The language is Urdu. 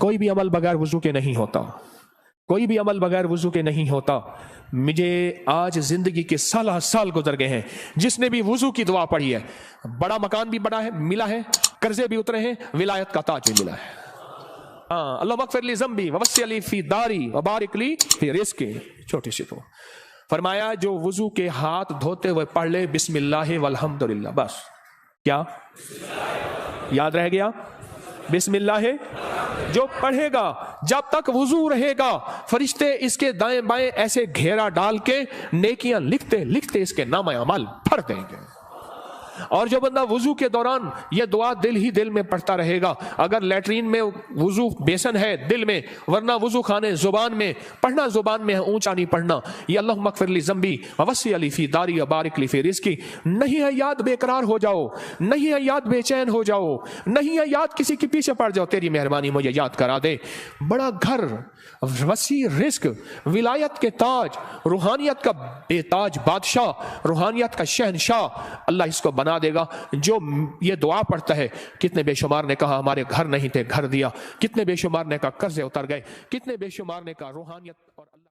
کوئی بھی عمل بغیر وضو کے نہیں ہوتا، کوئی بھی عمل بغیر وضو کے نہیں ہوتا۔ مجھے آج زندگی کے سال گزر گئے ہیں، جس نے بھی وضو کی دعا پڑھی ہے، بڑا مکان بھی بڑا ہے ملا ہے، قرضے بھی اترے ہیں، ولایت کا تاج بھی ملا ہے۔ اللہم اغفر لی ذنبی ووسع لی فی داری وبارک لی فی رزقی، چھوٹی سی تو فرمایا جو وضو کے ہاتھ دھوتے ہوئے پڑھ لے بسم اللہ والحمدللہ، بس کیا یاد رہ گیا؟ بسم اللہ جو پڑھے گا، جب تک وضو رہے گا فرشتے اس کے دائیں بائیں ایسے گھیرا ڈال کے نیکیاں لکھتے لکھتے اس کے نام اعمال بھر دیں گے۔ اور جو بندہ وضو کے دوران یہ دعا دل ہی دل میں پڑھتا رہے گا، اگر لیٹرین میں وضو بیسن ہے دل میں، ورنہ وضو خانے زبان میں پڑھنا، زبان میں ہے، اونچا نہیں پڑھنا، یہ اللہم اغفر لی ذنبی ووسع لی فی داری وبارک لی فی رزقی۔ نہیں ہے یاد بے قرار ہو جاؤ، نہیں ہے یاد بے چین ہو جاؤ، نہیں ہے یاد کسی کے پیچھے پڑ جاؤ، تیری مہربانی مجھے یاد کرا دے۔ بڑا گھر، وسیع رزق، ولایت کے تاج، روحانیت کا بے تاج بادشاہ، روحانیت کا شہنشاہ، اللہ اس کو بنا دے گا جو یہ دعا پڑھتا ہے۔ کتنے بے شمار نے کہا ہمارے گھر نہیں تھے، گھر دیا، کتنے بے شمار نے کہا قرضے اتر گئے، کتنے بے شمار نے کہا روحانیت اور اللہ